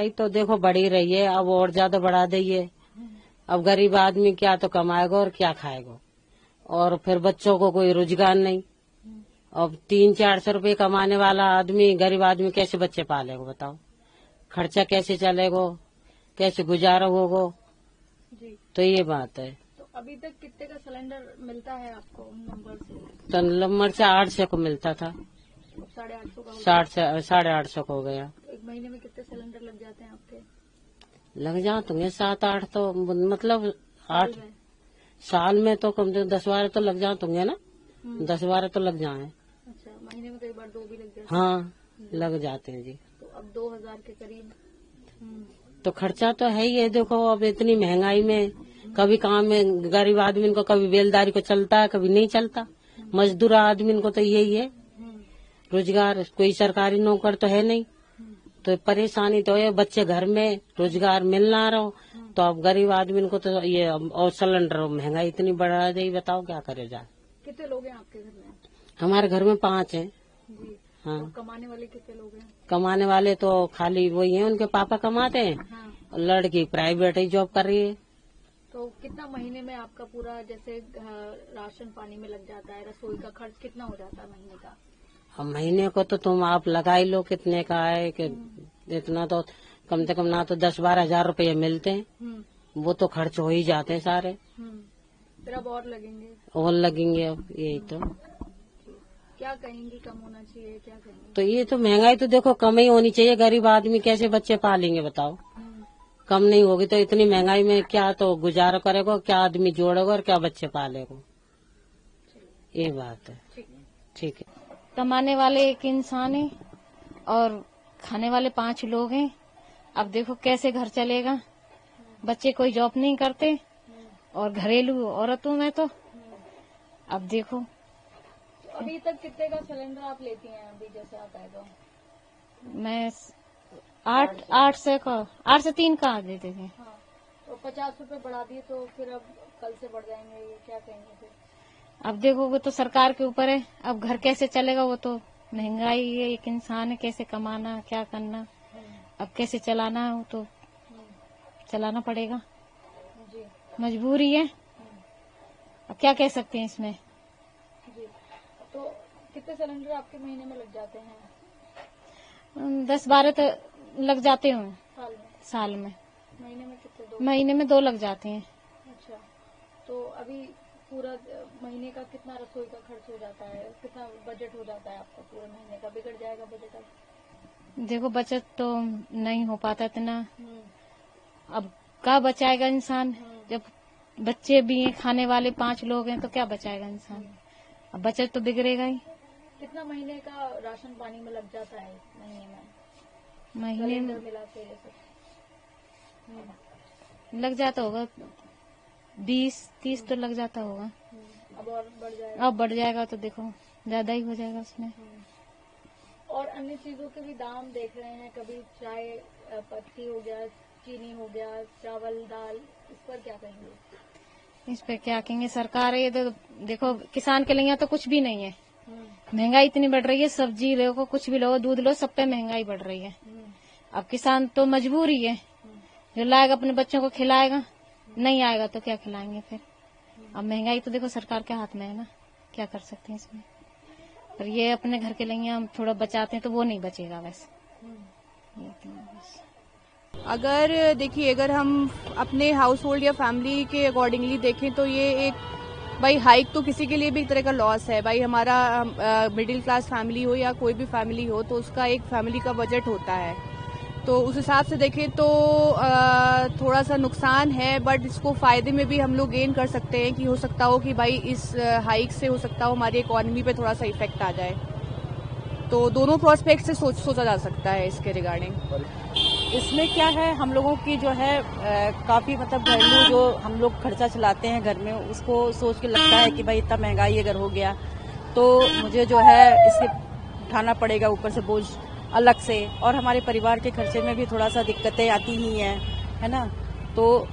महंगाई तो देखो बढ़ ही रही है, अब और ज्यादा बढ़ा दी है। अब गरीब आदमी क्या तो कमाएगा और क्या खाएगा, और फिर बच्चों को कोई रोजगार नहीं। अब 300-400 रुपये कमाने वाला आदमी, गरीब आदमी कैसे बच्चे पालेगा बताओ? खर्चा कैसे चलेगा, कैसे गुजारा होगा? जी। तो ये बात है। तो अभी तक कितने का सिलेंडर मिलता है आपको नंबर से? तो नंबर से 800 को मिलता था, 850 का हो गया। 850 को हो गया। तो एक महीने में कितने सिलेंडर लग जाते हैं आपके? लग जाते 7-8 तो मतलब 8 में? साल में तो कम से कम 10-12 तो लग जाते होंगे ना, 10-12 तो लग जाए। अच्छा, महीने में कई बार 2 भी लग जाते हैं। हाँ, लग जाते हैं जी। तो अब 2000 के करीब। तो खर्चा तो है ही है। देखो अब इतनी महंगाई में कभी काम में गरीब आदमी को कभी बेलदारी को चलता है, कभी नहीं चलता। मजदूर आदमी को तो यही है, रोजगार कोई सरकारी नौकर तो है नहीं, तो परेशानी तो है। बच्चे घर में, रोजगार मिल ना रहो, तो अब गरीब आदमी को तो ये और सिलेंडर महंगाई इतनी बढ़ा दी, बताओ क्या करे जाए। कितने लोग हैं आपके घर में? हमारे घर में 5 हैं। जी। हाँ। और कमाने वाले कितने लोग हैं? कमाने वाले तो खाली वही हैं, उनके पापा कमाते हैं। हाँ। और लड़की प्राइवेट ही जॉब कर रही है। तो कितना महीने में आपका पूरा जैसे राशन पानी में लग जाता है, रसोई का खर्च कितना हो जाता है महीने का? अब महीने को तो तुम आप लगा ही लो कितने का है कि इतना तो कम से कम ना तो 10-12 हजार रुपये मिलते हैं, वो तो खर्च हो ही जाते हैं सारे। फिर अब और लगेंगे? और लगेंगे अब, यही तो। क्या कहेंगी, कम होना चाहिए, क्या कहेंगे? तो ये तो महंगाई तो देखो कम ही होनी चाहिए। गरीब आदमी कैसे बच्चे पालेंगे बताओ? कम नहीं होगी तो इतनी महंगाई में क्या तो गुजारा करेगा, क्या आदमी जोड़ेगा और क्या बच्चे पालेगा? ये बात है। ठीक है। कमाने वाले एक इंसान है और खाने वाले 5 लोग हैं। अब देखो कैसे घर चलेगा, बच्चे कोई जॉब नहीं करते और घरेलू औरतों में तो अब देखो। अभी तक कितने का सिलेंडर आप लेती हैं अभी जैसे आता है तो? मैं 8 से 3 का देते थे। हाँ। तो 50 रुपए बढ़ा दिए, तो फिर अब कल से बढ़ जाएंगे, ये क्या कहेंगे फिर? अब देखो वो तो सरकार के ऊपर है, अब घर कैसे चलेगा, वो तो महंगाई है, एक इंसान है, कैसे कमाना, क्या करना, अब कैसे चलाना है, वो तो चलाना पड़ेगा, जी। मजबूरी है। अब क्या कह सकते हैं इसमें। जी। तो कितने सिलेंडर आपके महीने में लग जाते हैं? 10-12 तो लग जाते हों साल में। महीने में कितने? 2 महीने में 2 लग जाते हैं। अच्छा। तो अभी पूरा महीने का कितना रसोई का खर्च हो जाता है, कितना बजट हो जाता है आपका पूरे महीने का? बिगड़ जाएगा बजट अब? देखो बचत तो नहीं हो पाता इतना, अब क्या बचाएगा इंसान? जब बच्चे भी हैं, खाने वाले 5 लोग हैं, तो क्या बचाएगा इंसान? अब बचत तो बिगड़ेगा ही। कितना महीने का राशन पानी में लग जाता है महीने में? महीने में मिला के ये सब लग जाता होगा 20-30 तो लग जाता होगा। अब और बढ़ जाएगा? अब बढ़ जाएगा तो देखो ज्यादा ही हो जाएगा उसमें। और अन्य चीजों के भी दाम देख रहे हैं, कभी चाय पत्ती हो गया, चीनी हो गया, चावल दाल, इस पर क्या कहेंगे? इस पे क्या कहेंगे, सरकार है ये तो देखो किसान के लिए तो कुछ भी नहीं है। महंगाई इतनी बढ़ रही है, सब्जी लो, कुछ भी लो, दूध लो, सब पे महंगाई बढ़ रही है। अब किसान तो मजबूर ही है, जो लाएगा अपने बच्चों को खिलाएगा, नहीं आएगा तो क्या खिलाएंगे फिर। अब महंगाई तो देखो सरकार के हाथ में है ना, क्या कर सकते हैं इसमें। पर ये अपने घर के लिए हम थोड़ा बचाते हैं तो वो नहीं बचेगा वैसे। अगर देखिए, अगर हम अपने हाउस होल्ड या फैमिली के अकॉर्डिंगली देखें तो ये एक भाई हाइक तो किसी के लिए भी एक तरह का लॉस है। भाई हमारा मिडिल क्लास फैमिली हो या कोई भी फैमिली हो तो उसका एक फैमिली का बजट होता है, तो उस हिसाब से देखें तो थोड़ा सा नुकसान है, बट इसको फायदे में भी हम लोग गेन कर सकते हैं कि हो सकता हो कि भाई इस हाइक से हो सकता हो हमारी इकोनॉमी पे थोड़ा सा इफेक्ट आ जाए। तो दोनों प्रोस्पेक्ट से सोचा जा सकता है इसके रिगार्डिंग। इसमें क्या है, हम लोगों की जो है काफी मतलब घरेलू जो हम लोग खर्चा चलाते हैं घर में, उसको सोच के लगता है कि भाई इतना महंगाई अगर हो गया तो मुझे जो है इसके उठाना पड़ेगा ऊपर से बोझ अलग से, और हमारे परिवार के खर्चे में भी थोड़ा सा दिक्कतें आती ही हैं, है ना। तो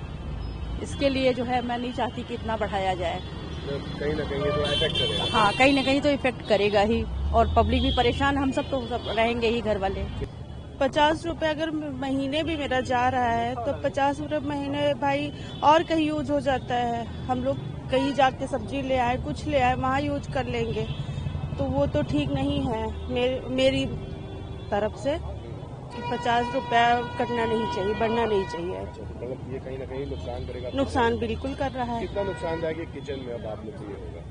इसके लिए जो है मैं नहीं चाहती कि इतना बढ़ाया जाए। कहीं ना कहीं तो इफेक्ट करेगा। हाँ, कहीं ना कहीं तो इफेक्ट करेगा ही, और पब्लिक भी परेशान, हम सब तो सब रहेंगे ही घर वाले। 50 रुपए अगर महीने भी मेरा जा रहा है तो 50 रुपए महीने भाई और कहीं यूज हो जाता है। हम लोग कहीं जाके सब्जी ले आए, कुछ ले आए, वहाँ यूज कर लेंगे, तो वो तो ठीक नहीं है मेरी तरफ से। 50 रुपया कटना नहीं चाहिए, बढ़ना नहीं चाहिए। मतलब ये कहीं ना कहीं नुकसान करेगा। नुकसान बिल्कुल कर रहा है। कितना नुकसानदायक है किचन में अब आप लोग को ये होगा?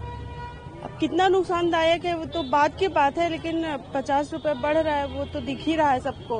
अब कितना नुकसानदायक है वो तो बात की बात है, लेकिन 50 रुपए बढ़ रहा है वो तो दिख ही रहा है सबको।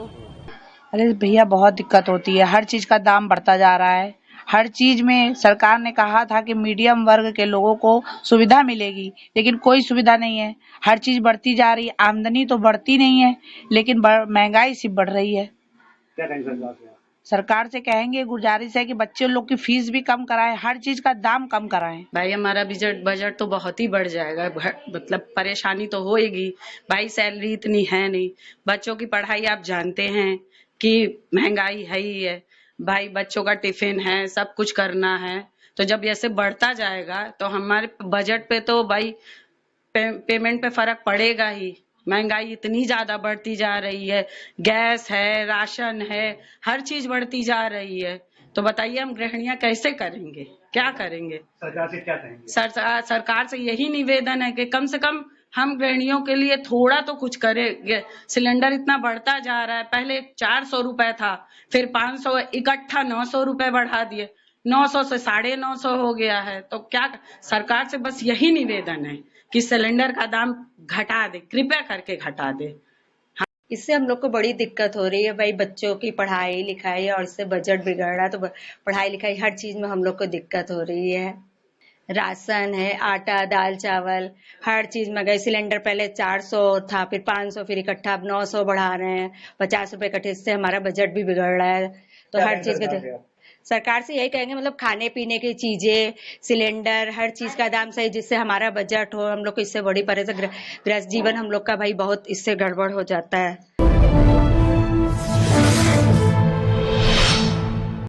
अरे भैया बहुत दिक्कत होती है, हर चीज का दाम बढ़ता जा रहा है। हर चीज में सरकार ने कहा था कि मीडियम वर्ग के लोगों को सुविधा मिलेगी, लेकिन कोई सुविधा नहीं है। हर चीज बढ़ती जा रही है, आमदनी तो बढ़ती नहीं है, लेकिन महंगाई सिर्फ बढ़ रही है। क्या कहेंगे सरकार से? सरकार से कहेंगे, गुजारिश है कि बच्चे लोग की फीस भी कम कराएं, हर चीज का दाम कम कराएं। भाई हमारा बजट तो बहुत ही बढ़ जाएगा, मतलब परेशानी तो होएगी भाई, सैलरी इतनी है नहीं, बच्चों की पढ़ाई आप जानते हैं कि महंगाई है ही है भाई, बच्चों का टिफिन है, सब कुछ करना है, तो जब ऐसे बढ़ता जाएगा तो हमारे बजट पे तो भाई पेमेंट पे फर्क पड़ेगा ही। महंगाई इतनी ज्यादा बढ़ती जा रही है, गैस है, राशन है, हर चीज बढ़ती जा रही है, तो बताइए हम गृहिणियां कैसे करेंगे, क्या करेंगे? सरकार से क्या कहेंगे? सरकार से यही निवेदन है कि कम से कम हम गृहिणियों के लिए थोड़ा तो कुछ करे। सिलेंडर इतना बढ़ता जा रहा है, पहले 400 रुपए था, फिर 500, इकट्ठा 900 रुपए बढ़ा दिए, 900 से 950 हो गया है। तो क्या सरकार से बस यही निवेदन है कि सिलेंडर का दाम घटा दे, कृपया करके घटा दे। इससे हम लोग को बड़ी दिक्कत हो रही है भाई, बच्चों की पढ़ाई लिखाई, और इससे बजट बिगड़ रहा है, तो पढ़ाई लिखाई हर चीज में हम लोग को दिक्कत हो रही है। राशन है, आटा, दाल, चावल, हर चीज में गए। सिलेंडर पहले 400 था, फिर 500, फिर इकट्ठा अब 900 बढ़ा रहे हैं, 50 रुपए इकट्ठे, इससे हमारा बजट भी बिगड़ रहा है। तो हर चीज का सरकार से यही कहेंगे, मतलब खाने पीने की चीजें, सिलेंडर, हर चीज का दाम सही, जिससे हमारा बजट हो। हम लोग को इससे बड़ी परेशानी, गृहस्थ जीवन हम लोग का भाई बहुत इससे गड़बड़ हो जाता है।